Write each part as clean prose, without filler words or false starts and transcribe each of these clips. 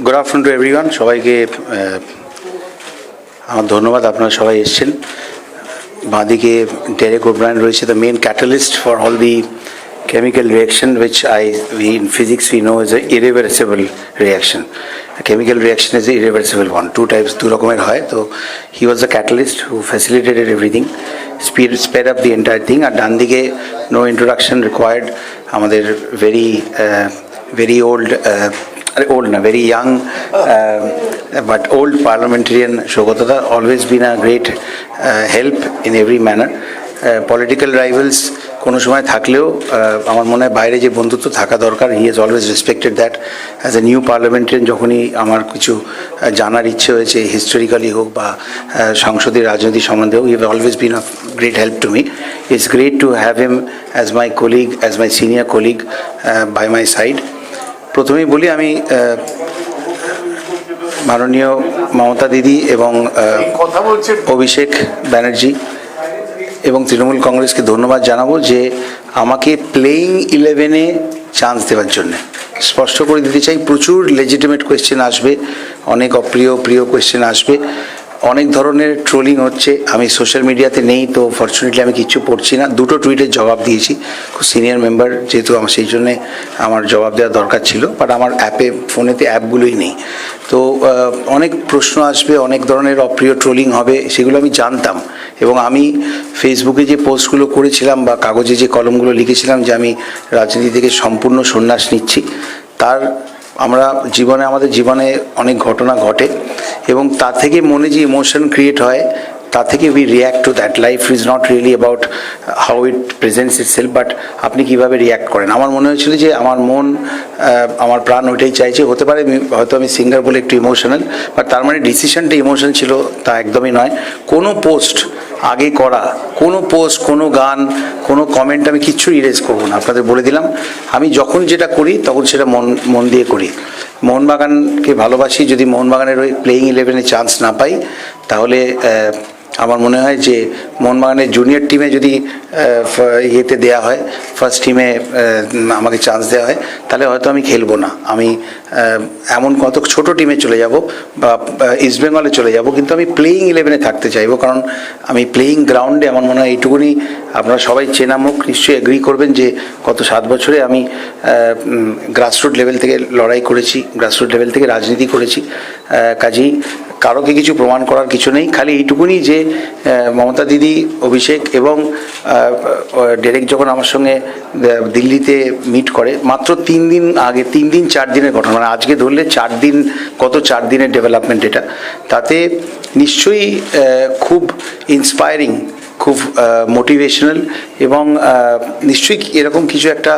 Good afternoon to everyone. সবাইকে আমার ধন্যবাদ, আপনারা সবাই এসেছেন। বাঁদিকে ডেরেক ওব্রায়ান রয়েছে, the main catalyst for all the chemical reaction which we in physics we know is a irreversible reaction. A chemical reaction is an irreversible one. Two types, দু রকমের হয়। তো he was the catalyst who facilitated everything, sped up the entire thing. আর ডান দিকে no introduction required, আমাদের very old very young but old parliamentarian Shougata da, always been a great help in every manner. Political rivals কোনো সময় থাকলেও আমার মনে হয় বাইরে যে বন্ধুত্ব থাকা দরকার, he has always respected that. As a new parliamentarian যখনই আমার কিছু জানার ইচ্ছে হয়েছে, হিস্টোরিক্যালি হোক বা সংসদীয় রাজনীতি সম্বন্ধে হোক, he have always been a great help to me. It's great to have him as my colleague, as my senior colleague by my side. প্রথমেই বলি, আমি মাননীয় মমতা দিদি এবং অভিষেক ব্যানার্জি এবং তৃণমূল কংগ্রেসকে ধন্যবাদ জানাবো যে আমাকে প্লেয়িং 11-এ চান্স দেওয়ার জন্য। স্পষ্ট করে দিতে চাই, প্রচুর লেজিটিমেট কোয়েশ্চেন আসবে, অনেক প্রিয় কোয়েশ্চেন আসবে, অনেক ধরনের ট্রোলিং হচ্ছে। আমি সোশ্যাল মিডিয়াতে নেই, তো ফর্চুনেটলি আমি কিচ্ছু পড়ছি না। দুটো টুইটের জবাব দিয়েছি, খুব সিনিয়র মেম্বার যেহেতু আমার, সেই জন্যে আমার জবাব দেওয়া দরকার ছিল, বাট আমার ফোনেতে অ্যাপগুলোই নেই। তো অনেক প্রশ্ন আসবে, অনেক ধরনের অপ্রিয় ট্রোলিং হবে, সেগুলো আমি জানতাম। এবং আমি ফেসবুকে যে পোস্টগুলো করেছিলাম বা কাগজে যে কলমগুলো লিখেছিলাম যে আমি রাজনীতি থেকে সম্পূর্ণ সন্ন্যাস নিচ্ছি, তার আমাদের জীবনে অনেক ঘটনা ঘটে এবং তা থেকে মনে যে ইমোশন ক্রিয়েট হয়, তা থেকে we react to that. Life is not really about how it presents itself, but আপনি কীভাবে রিয়্যাক্ট করেন। আমার মনে হয়েছিল যে আমার মন, আমার প্রাণ ওইটাই চাইছে। হতে পারে হয়তো আমি সিঙ্গার বলে একটু ইমোশনাল, বাট তার মানে ডিসিশনটা ইমোশন ছিল তা একদমই নয়। কোনো পোস্ট আগে করা, কোনো পোস্ট, কোনো গান, কোনো কমেন্ট আমি কিচ্ছু ইরেজ করবো না, আপনাদের বলে দিলাম। আমি যখন যেটা করি তখন সেটা মন দিয়ে করি। মোহনবাগানকে ভালোবাসি। যদি মোহনবাগানের ওই প্লেয়িং 11-এ চান্স না পাই, তাহলে আমার মনে হয় যে মোহনবাগানের জুনিয়র টিমে যদি ইয়েতে দেওয়া হয়, ফার্স্ট টিমে আমাকে চান্স দেওয়া হয়, তাহলে হয়তো আমি খেলবো না। আমি এমন কত ছোট টিমে চলে যাব বা ইস্টবেঙ্গলে চলে যাব, কিন্তু আমি প্লেয়িং 11-এ থাকতে চাইবো। কারণ আমি প্লেয়িং গ্রাউন্ডে, আমার মনে হয় এইটুকুনি আপনারা সবাই চেনা মুখ, নিশ্চয়ই এগ্রি করবেন যে গত 7 বছরে আমি গ্রাসরুট লেভেল থেকে লড়াই করেছি, গ্রাসরুট লেভেল থেকে রাজনীতি করেছি। কাজেই কারোকে কিছু প্রমাণ করার কিছু নেই। খালি এইটুকুনি যে মমতা দিদি, অভিষেক এবং ডেরেক যখন আমার সঙ্গে দিল্লিতে মিট করে, মাত্র 3 দিন আগে, 3 দিন 4 দিনের ঘটনা, মানে আজকে ধরলে 4 দিন, গত 4 দিনের ডেভেলপমেন্ট এটা, তাতে নিশ্চয়ই খুব ইন্সপায়ারিং, খুব মোটিভেশনাল এবং নিশ্চয়ই এরকম কিছু একটা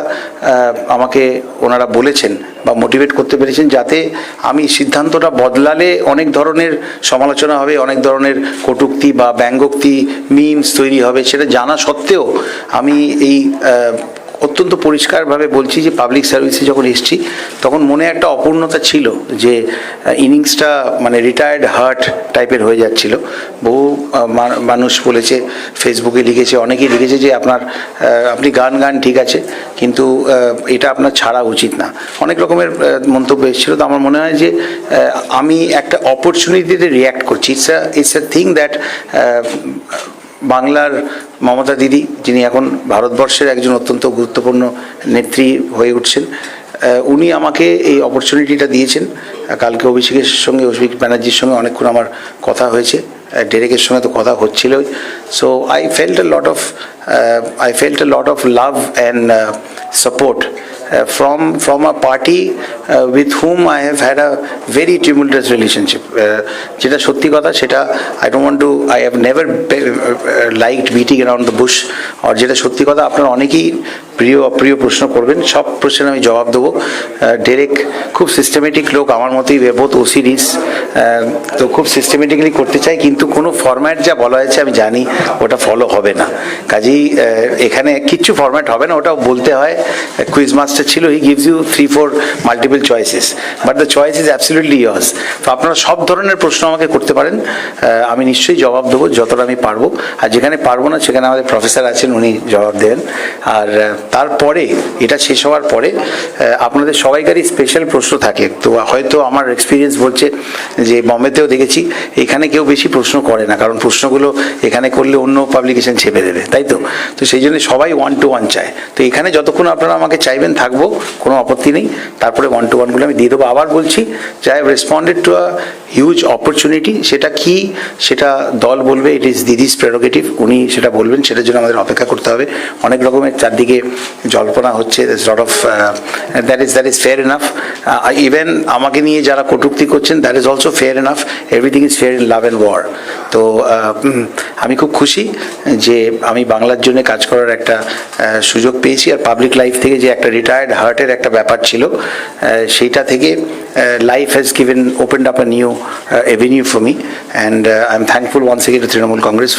আমাকে ওনারা বলেছেন বা মোটিভেট করতে পেরেছেন, যাতে আমি সিদ্ধান্তটা বদলালে অনেক ধরনের সমালোচনা হবে, অনেক ধরনের কটূক্তি বা ব্যঙ্গোক্তি, মিমস তৈরি হবে। সেটা জানা সত্ত্বেও আমি এই অত্যন্ত পরিষ্কারভাবে বলছি যে পাবলিক সার্ভিসে যখন এসেছি, তখন মনে একটা অপূর্ণতা ছিল যে ইনিংসটা মানে রিটায়ার্ড হার্ট টাইপের হয়ে যাচ্ছিল। বহু মানুষ বলেছে, ফেসবুকে লিখেছে, অনেকেই লিখেছে যে আপনি গান ঠিক আছে, কিন্তু এটা আপনার ছাড়া উচিত না, অনেক রকমের মন্তব্য এসেছিল। তো আমার মনে হয় যে আমি একটা অপরচুনিটিতে রিয়্যাক্ট করছি। ইটস আ থিং দ্যাট বাংলার মমতা দিদি, যিনি এখন ভারতবর্ষের একজন অত্যন্ত গুরুত্বপূর্ণ নেত্রী হয়ে উঠছেন, উনি আমাকে এই অপরচুনিটিটা দিয়েছেন। কালকে অভিষেক ব্যানার্জির সঙ্গে অনেকক্ষণ আমার কথা হয়েছে, ডেরেকের সঙ্গে তো কথা হচ্ছিলই। So I felt a lot of love and support from a party with whom I have had a very tumultuous relationship. যেটা সত্যি কথা, সেটা I have never liked beating around the bush. আর যেটা সত্যি কথা, আপনারা অনেকেই প্রিয় প্রশ্ন করবেন, সব প্রশ্নের আমি জবাব দেবো। ডেরেক খুব সিস্টেমেটিক লোক, আমার মতোই বোথ ওসিডিস, তো খুব সিস্টেমেটিক্যালি করতে চাই, কিন্তু কোনো ফরম্যাট যা বলা হয়েছে আমি জানি ওটা ফলো হবে না। কাজেই এখানে কিচ্ছু ফরম্যাট হবে না, ওটাও বলতে হয়। কুইজ মাস্টার ছিল, he gives you 3-4 multiple choices, but the choice is absolutely yours. তো আপনারা সব ধরনের প্রশ্ন আমাকে করতে পারেন, আমি নিশ্চয়ই জবাব দেবো যতটা আমি পারবো। আর যেখানে পারবো না, সেখানে আমাদের প্রফেসর আছেন, উনি জবাব দেবেন। আর তারপরে এটা শেষ হওয়ার পরে আপনাদের সবাইকারই স্পেশাল প্রশ্ন থাকে, তো হয়তো আমার এক্সপিরিয়েন্স বলছে যে বম্বেতেও দেখেছি এখানে কেউ বেশি প্রশ্ন করে না, কারণ প্রশ্নগুলো এখানে করলে অন্য পাবলিকেশন ছেপে দেবে, তাই তো? তো সেই জন্য সবাই 1-to-1 চায়। তো এখানে যতক্ষণ আপনারা আমাকে চাইবেন থাকবো, কোনো আপত্তি নেই। তারপরে 1-to-1গুলো আমি দিয়ে দেবো। আবার বলছি যে I have responded to a huge opportunity. সেটা কি, সেটা দল বলবে, ইট ইজ দিদিস প্রেরোগেটিভ, উনি সেটা বলবেন, সেটার জন্য আমাদের অপেক্ষা করতে হবে। অনেক রকমের চারদিকে জল্পনা হচ্ছে, lot of that is fair enough. Even আমাকে নিয়ে যারা কটূক্তি করছেন, that is also fair enough. Everything is fair in love and war. তো আমি খুব খুশি যে আমি বাংলার জন্য কাজ করার একটা সুযোগ পেয়েছি। আর পাবলিক লাইফ থেকে যে একটা রিটায়ার্ড হার্টের একটা ব্যাপার ছিল, সেইটা থেকে life has opened up a new avenue for me, and I'm thankful once again to Trinamool Congress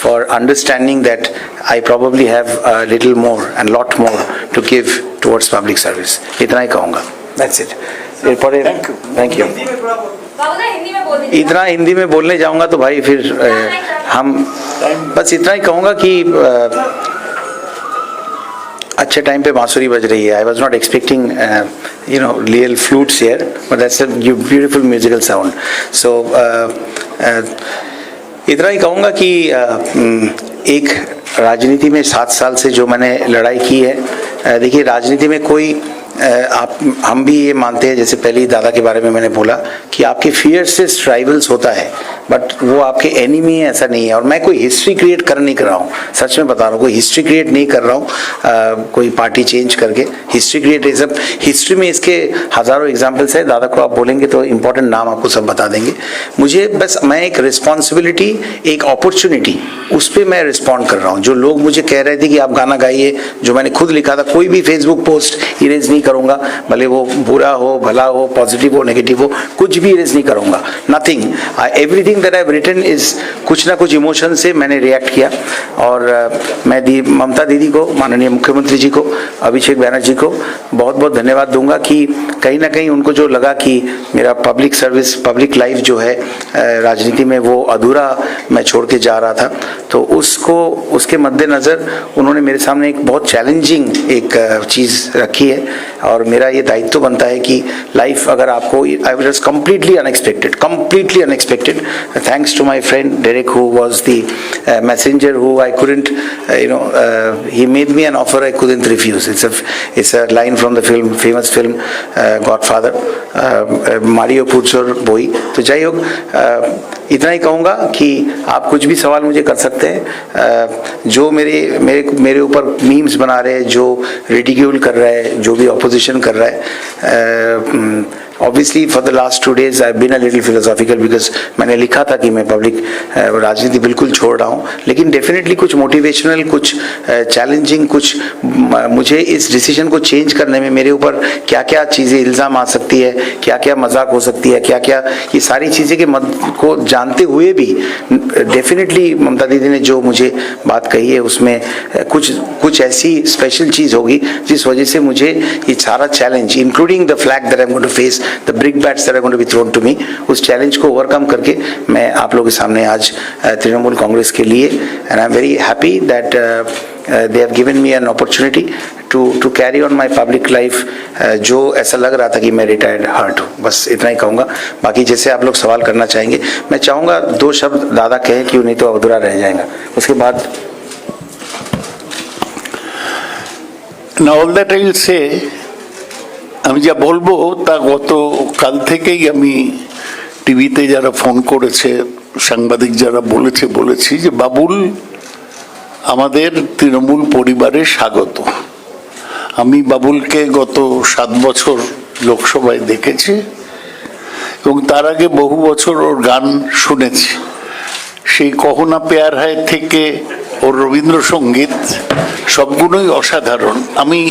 for understanding that I probably have a little more and lot more to give towards public service. इतना ही कहूँगा, that's it. एरपरे thank you. इतना हिंदी में बोलने जाऊँगा तो भाई फिर हम बस इतना ही कहूँगा कि अच्छे टाइम पे बांसुरी बज रही है. I was not expecting real flutes here, but that's a beautiful musical sound. So इतना ही कहूँगा कि एक राजनीति में 7 साल से जो मैंने लड़ाई की है, देखिए राजनीति में कोई हम भी ये मानते हैं, जैसे पहले ही दादा के बारे में मैंने बोला कि आपके फियर्सेस्ट राइवल्स होता है, बट वो आपके एनिमी है, ऐसा नहीं है. और मैं कोई हिस्ट्री क्रिएट नहीं कर रहा हूँ, सच में बता रहा हूँ, कोई हिस्ट्री क्रिएट नहीं कर रहा हूँ कोई पार्टी चेंज करके. हिस्ट्री क्रिएट ये सब हिस्ट्री में इसके हज़ारों एग्जाम्पल्स है. दादा को आप बोलेंगे तो इम्पोर्टेंट नाम आपको सब बता देंगे. मुझे बस मैं एक रिस्पॉन्सिबिलिटी, एक अपॉर्चुनिटी, उस पर मैं रिस्पॉन्ड कर रहा हूँ. जो लोग मुझे कह रहे थे कि आप गाना गाइए, जो मैंने खुद लिखा था, कोई भी फेसबुक पोस्ट इरेज नहीं करूँगा, भले वो बुरा हो, भला हो, पॉजिटिव हो, नेगेटिव हो, कुछ भी इरेज नहीं करूँगा. Nothing, everything that I have written is कुछ ना कुछ इमोशन से मैंने रिएक्ट किया. और मैं ममता दीदी को, माननीय मुख्यमंत्री जी को, अभिषेक बैनर्जी को बहुत बहुत धन्यवाद दूंगा कि कहीं ना कहीं उनको जो लगा कि मेरा पब्लिक सर्विस, पब्लिक लाइफ जो है राजनीति में वो अधूरा मैं छोड़ के जा रहा था, तो उसके मद्देनज़र उन्होंने मेरे सामने एक बहुत चैलेंजिंग एक चीज़ रखी है. और मेरा ये दायित्व बनता है कि लाइफ अगर आपको, I was completely unexpected, thanks to my friend Derek who was the messenger who I couldn't he made me an offer I couldn't refuse. It's a line from the film, famous film Godfather, Mario Puzo बोई. तो जाई होक, इतना ही कहूँगा कि आप कुछ भी सवाल मुझे कर सकते हैं. जो मेरे ऊपर मीम्स बना रहे हैं, जो रिडिक्यूल कर रहे हैं, जो भी ऑपोजिशन कर रहा है, obviously for the last 2 days I've been a little philosophical because मैंने लिखा था कि मैं पब्लिक राजनीति बिल्कुल छोड़ रहा हूँ, लेकिन डेफिनेटली कुछ मोटिवेशनल, कुछ चैलेंजिंग, कुछ मुझे इस डिसीजन को चेंज करने में मेरे ऊपर क्या क्या चीज़ें इल्ज़ाम आ सकती है, क्या क्या मजाक हो सकती है, क्या क्या, ये सारी चीज़ें के को जानते हुए भी डेफिनेटली ममता दीदी ने जो मुझे बात कही है उसमें कुछ ऐसी स्पेशल चीज़ होगी जिस वजह से मुझे ये सारा challenge, including the flag that I am going to face, the brick bats that are going to be thrown to me, उस चैलेंज को ओवरकम करके मैं आप लोगों के सामने आज तृणमूल कांग्रेस के लिए, and I'm very happy that they have given me an opportunity to carry on my public life, जो ऐसा लग रहा था कि मैं रिटायर्ड हार्ट हूँ. बस इतना ही कहूँगा. बाकी जैसे आप लोग सवाल करना चाहेंगे, मैं चाहूँगा 2 शब्द दादा कहें, क्यों नहीं तो अधूरा रह जाएगा. उसके बाद Now all that I will say, আমি যা বলবো তা গতকাল থেকেই আমি টিভিতে যারা ফোন করেছে, সাংবাদিক যারা বলেছি যে বাবুল আমাদের তৃণমূল পরিবারে স্বাগত. আমি বাবুলকে গত 7 বছর লোকসভায় দেখেছি এবং তার আগে বহু বছর ওর গান শুনেছি. সেই কহনা প্যার হায় থেকে ওর রবীন্দ্রসঙ্গীত সবগুলোই অসাধারণ. আমি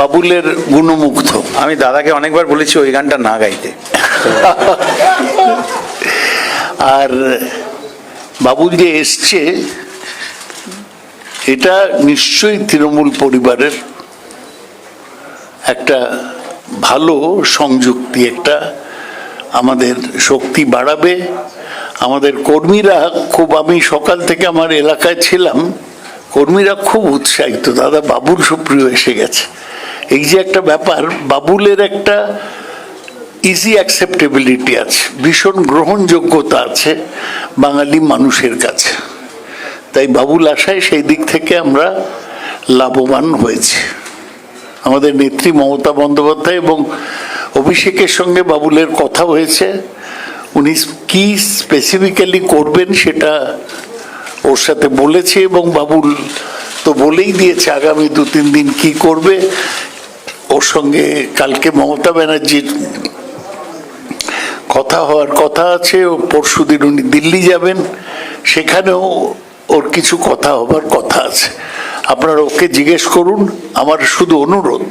বাবুলের গুণমুগ্ধ. আমি দাদাকে অনেকবার বলেছি ওই গানটা না গাইতে. আর বাবুল যে এসছে এটা নিশ্চয়ই তৃণমূল পরিবারের একটা ভালো সংযুক্তি, একটা আমাদের শক্তি বাড়াবে. আমাদের কর্মীরা খুব, আমি সকাল থেকে আমার এলাকায় ছিলাম, কর্মীরা খুব উৎসাহিত, দাদা বাবুল সুপ্রিয় এসে গেছে। এই যে একটা ব্যাপার, বাবুলের একটা ইজি অ্যাকসেপ্টেবিলিটি আছে, ভীষণ গ্রহণযোগ্যতা আছে বাঙালি মানুষের কাছে। তাই বাবুল আশায় সেই দিক থেকে আমরা লাভবান হয়েছি। আমাদের নেত্রী মমতা বন্দ্যোপাধ্যায় এবং অভিষেকের সঙ্গে বাবুলের কথা হয়েছে, উনি কি স্পেসিফিক্যালি করবেন সেটা ওর সাথে বলেছে, এবং বাবুল তো বলেই দিয়েছে আগামী 2-3 দিন কি করবে। ওর সঙ্গে কালকে মমতা ব্যানার্জির কথা হওয়ার কথা আছে, ও পরশুদিন উনি দিল্লি যাবেন, সেখানেও ওর কিছু কথা হবার কথা আছে। আপনারা ওকে জিজ্ঞেস করুন। আমার শুধু অনুরোধ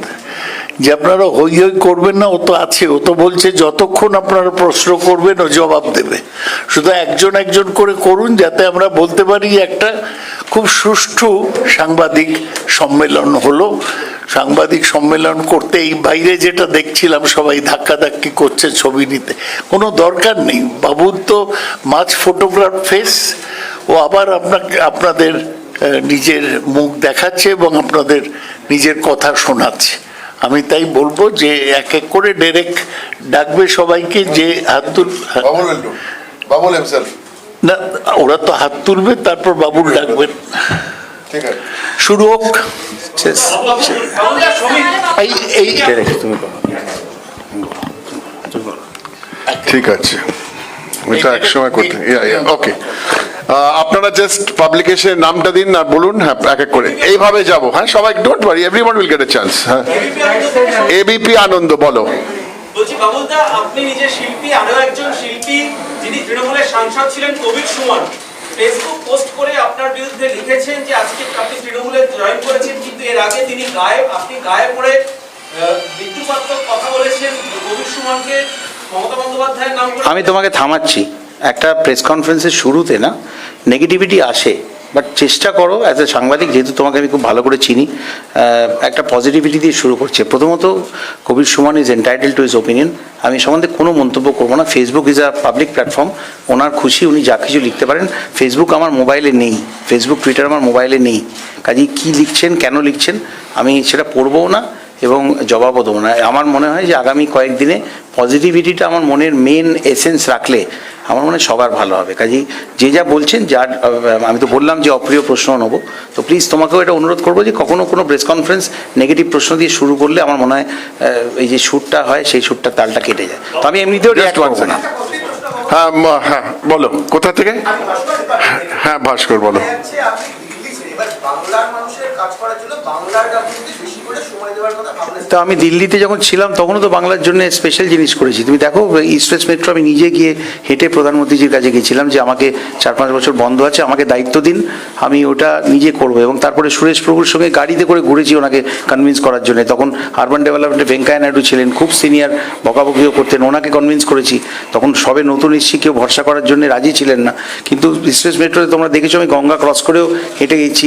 যে আপনারা হই হই করবেন না, ও তো আছে, ও তো বলছে যতক্ষণ আপনারা প্রশ্ন করবেন ও জবাব দেবে। শুধু একজন একজন করে করুন, যাতে আমরা বলতে পারি একটা খুব সুষ্ঠু সাংবাদিক সম্মেলন হলো। সাংবাদিক সম্মেলন করতে এই বাইরে যেটা দেখছিলাম সবাই ধাক্কাধাক্কি করছে ছবি নিতে, কোনো দরকার নেই। বাবুর তো মাছ ফটোগ্রাফ ফেস, ও আবার আপনাদের নিজের মুখ দেখাচ্ছে এবং আপনাদের নিজের কথা শোনাচ্ছে। আমি তাই বলবো যে এক এক করে ডাইরেক্ট ডাকবে সবাইকে, যে হাত তুল না, ওরা তো হাত তুলবে, তারপর বাবুল ডাকবেন। শুরু হোক। ঠিক আছে, এটা এক সময় করতে। ওকে, আপনারা জাস্ট পাবলিকেশনের নামটা দিন আর বলুন। হ্যাঁ, এক এক করে এইভাবে যাব। হ্যাঁ, সবাই don't worry, everyone will get A chance. হ্যাঁ, এবিপি আনন্দ বলো। বলছি বাবুলদা, আপনি নিজে শিল্পী, আরো একজন শিল্পী যিনি তৃণমূলের সাংসদ ছিলেন কবির সুমন, ফেসবুক পোস্ট করে আপনার বিরুদ্ধে লিখেছেন যে আজকে আপনি তৃণমূলে জয়েন করেছেন, কিন্তু এর আগে তিনি গায়ে, আপনি গায়ে পড়ে বিদ্রুপাত্মক কথা বলেছেন কবির সুমনকে, মমতা বন্দ্যোপাধ্যায়ের নাম করে। আমি তোমাকে থামাচ্ছি। একটা প্রেস কনফারেন্সের শুরুতে না নেগেটিভিটি আসে, বাট চেষ্টা করো অ্যাজ এ সাংবাদিক, যেহেতু তোমাকে আমি খুব ভালো করে চিনি, একটা পজিটিভিটি দিয়ে শুরু করছে। প্রথমত, Kabir Suman is entitled to his opinion. আমি সম্বন্ধে কোনো মন্তব্য করবো না। Facebook is a public platform, ওনার খুশি উনি যা কিছু লিখতে পারেন। ফেসবুক আমার মোবাইলে নেই, ফেসবুক টুইটার আমার মোবাইলে নেই, কাজেই কী লিখছেন, কেন লিখছেন আমি সেটা পড়বও না এবং জবাবও দেবো না। আমার মনে হয় যে আগামী কয়েকদিনে পজিটিভিটিটা আমার মনের মেন এসেন্স রাখলে আমার মনে হয় সবার ভালো হবে। কাজেই যে যা বলছেন, যার আমি তো বললাম যে অপ্রিয় প্রশ্ন নেবো, তো প্লিজ তোমাকেও এটা অনুরোধ করবো যে কখনো কোনো প্রেস কনফারেন্স নেগেটিভ প্রশ্ন দিয়ে শুরু করলে আমার মনে হয় এই যে শ্যুটটা হয় সেই শ্যুটটার তালটা কেটে যায়। তো আমি এমনিতেও রিঅ্যাক্ট করবো না। হ্যাঁ, হ্যাঁ বলো, কোথা থেকে? হ্যাঁ, ভাস্কর বলো। তো আমি দিল্লিতে যখন ছিলাম তখনও তো বাংলার জন্য স্পেশাল জিনিস করেছি। তুমি দেখো, ইস্ট ওয়েস্ট মেট্রো আমি নিজে গিয়ে হেঁটে প্রধানমন্ত্রীজির কাছে গেছিলাম যে আমাকে 4-5 বছর বন্ধ আছে, আমাকে দায়িত্ব দিন, আমি ওটা নিজে করবো। এবং তারপরে সুরেশ প্রভুর সঙ্গে গাড়িতে করে ঘুরেছি ওনাকে কনভিন্স করার জন্য। তখন আরবান ডেভেলপমেন্টে ভেঙ্কাইয়া নাইডু ছিলেন, খুব সিনিয়র, বকাবকিও করতেন, ওনাকে কনভিন্স করেছি। তখন সবে নতুন এসেছি, কেউ ভরসা করার জন্য রাজি ছিলেন না। কিন্তু ইস্ট ওয়েস্ট মেট্রোতে তোমরা দেখেছো আমি গঙ্গা ক্রস করেও হেঁটে গেছি।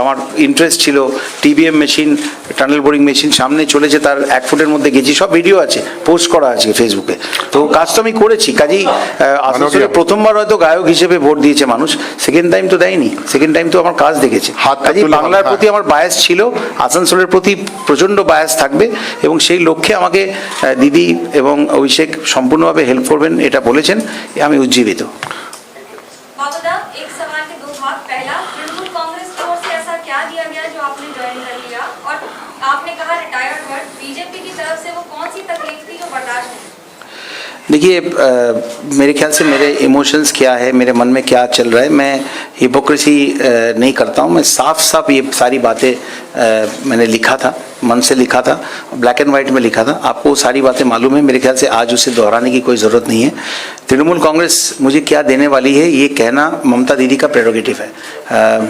আমার ইন্টারেস্ট ছিল, TBM machine, tunnel boring machine সামনে চলেছে, তার 1 ফুটের মধ্যে গেছি, সব ভিডিও আছে, পোস্ট করা আছে ফেসবুকে। তো কাজ তো আমি করেছি। কাজেই আসানসোলে প্রথমবার হয়তো গায়ক হিসেবে ভোট দিয়েছে মানুষ, সেকেন্ড টাইম তো দেয়নি, সেকেন্ড টাইম তো আমার কাজ দেখেছে। কাজেই বাংলার প্রতি আমার বায়াস ছিল, আসানসোলের প্রতি প্রচণ্ড বায়াস থাকবে, এবং সেই লক্ষ্যে আমাকে দিদি এবং অভিষেক সম্পূর্ণভাবে হেল্প করবেন এটা বলেছেন, আমি উজ্জীবিত। बाबूदा, एक सवाल के 2 भाग। पहला, तृणमूल कांग्रेस की ओर से ऐसा क्या दिया गया जो आपने ज्वाइन कर लिया, और आपने कहा रिटायर्ड, बट बीजेपी की तरफ से वो कौन सी तकलीफ थी जो बर्दाश्त नहीं? देखिए, मेरे ख्याल से मेरे इमोशंस क्या है, मेरे मन में क्या चल रहा है, मैं हिपोक्रेसी नहीं करता हूँ। मैं साफ साफ ये सारी बातें मैंने लिखा था, मन से लिखा था, ब्लैक एंड वाइट में लिखा था। आपको सारी बातें मालूम है, मेरे ख्याल से आज उसे दोहराने की कोई ज़रूरत नहीं है। तृणमूल कांग्रेस मुझे क्या देने वाली है ये कहना ममता दीदी का प्रेरोगेटिव है।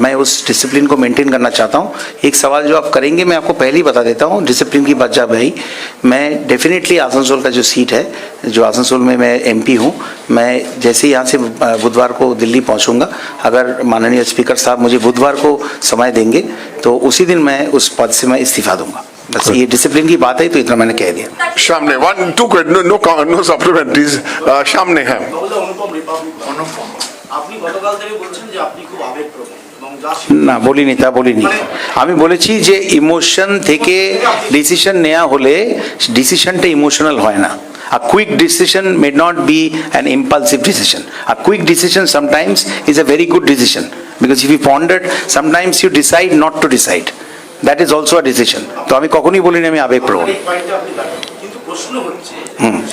मैं उस डिसिप्लिन को मेंटेन करना चाहता हूँ। एक सवाल जो आप करेंगे मैं आपको पहले ही बता देता हूँ, डिसिप्लिन की बात जब है, मैं डेफिनेटली आसनसोल का जो सीट है, जो आसनसोल में मैं एमपी हूँ, मैं जैसे ही यहाँ से बुधवार को दिल्ली पहुँचूँगा, अगर माननीय स्पीकर साहब मुझे बुधवार को समय देंगे तो उसी दिन मैं उस पद से मैं इस्तीफा दूंगा। बस ये डिसिप्लिन की बात है, तो इतना मैंने कह दिया। সামনে 1-2 নো সাপ্লিমেন্টারিজ। সামনে। হ্যাঁ, বাবুলদা, অনুপম রিপাবলিক। অনুপম, আপনি গতকাল থেকে বলছেন যে আপনি খুব আবেগপ্রবণ এবং না বলিনি, তা বলিনি। আমি বলেছি যে ইমোশন থেকে ডিসিশন নেওয়া হলে ডিসিশনটা ইমোশনাল হয় না। A quick decision may not be an impulsive decision. A quick decision sometimes is a very good decision, because if you pondered, sometimes you decide not to decide. That is also a decision. তো আমি কখনোই বলিনি আমি আবেগপ্রবণ। এই পয়েন্টে আপনি দাঁড়ান। কিন্তু প্রশ্ন হচ্ছে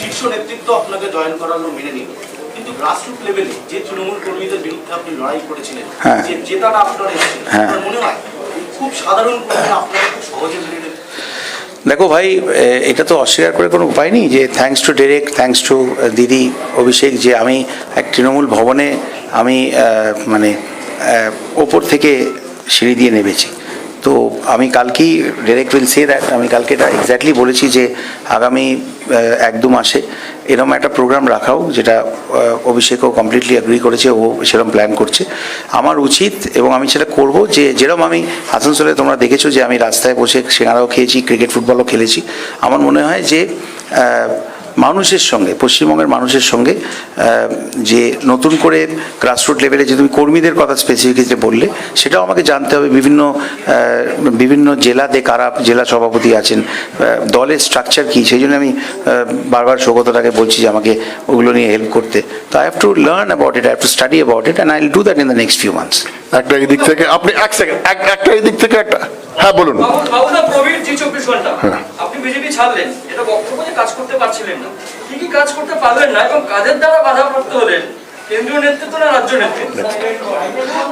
শীর্ষ নেতৃত্ব আপনাকে জয়েন করালো মেনে নিল, কিন্তু গ্রাসরুট লেভেলে যে তৃণমূল কর্মীদের বিরুদ্ধে আপনি লড়াই করেছিলেন, হ্যাঁ। যে জেতাটা আপনার এসেছিল, হ্যাঁ। আপনার মনে হয় খুব সাধারণ কর্মী আপনারা খুব সহজে মেনে নেবেন? দেখো ভাই, এটা তো অস্বীকার করে কোনো উপায় নেই যে thanks to Derek, thanks to দিদি অভিষেক, যে আমি এক তৃণমূল ভবনে আমি মানে ওপর থেকে সিঁড়ি দিয়ে নেমেছি। তো আমি কালকেই ডেরেক্ট উইল সে দ্যাট, আমি কালকে এটা এক্স্যাক্টলি বলেছি যে আগামী 1-2 মাসে এরকম একটা প্রোগ্রাম রাখাও, যেটা অভিষেকও কমপ্লিটলি অ্যাগ্রি করেছে, ও সেরকম প্ল্যান করছে। আমার উচিত এবং আমি সেটা করব, যে যেরকম আমি আসানসোলে তোমরা দেখেছো যে আমি রাস্তায় বসে সিঙ্গারাও খেয়েছি, ক্রিকেট ফুটবলও খেলেছি। আমার মনে হয় যে মানুষের সঙ্গে, পশ্চিমবঙ্গের মানুষের সঙ্গে যে নতুন করে গ্রাসরুট লেভেলে যে তুমি কর্মীদের কথা স্পেসিফিকলি বললে, সেটাও আমাকে জানতে হবে। বিভিন্ন জেলাতে কারা জেলা সভাপতি আছেন, দলের স্ট্রাকচার কী, সেই জন্য আমি বারবার সৌগতটাকে বলছি যে আমাকে ওগুলো নিয়ে হেল্প করতে। তো I have to learn about it, I have to study about it, and I will do that in the next few months. একটা এই দিক থেকে আপনি এক সেকেন্ড, একটা এই দিক থেকে একটা, হ্যাঁ বলুন। বাবুদা, প্রবীর জি 24 ঘন্টা আপনি বিজেপি ছাড়লেন, এটা বক্তব্য যে কাজ করতে পারছিলেন না, কি কি কাজ করতে পারলেন না এবং কাদের দ্বারা বাধাপ্রাপ্ত হলেন, কেন্দ্রীয় নেতৃত্ব না রাজ্য নেতৃত্ব?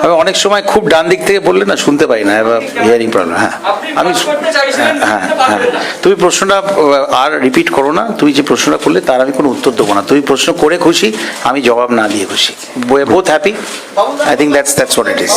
আমি অনেক সময় খুব ডান দিক থেকে বললে না শুনতে পাই না, এবার হিয়ারিং প্রবলেম। হ্যাঁ, আপনি কাজ করতে চাইছিলেন, হ্যাঁ কিন্তু হ্যাঁ, পারলেন না। তুমি প্রশ্নটা আর রিপিট করো না। তুমি যে প্রশ্নটা করলে তার আমি কোনো উত্তর দেবো না। তুমি প্রশ্ন করে খুশি, আমি জবাব না দিয়ে খুশি। Both happy. I think that's what it is.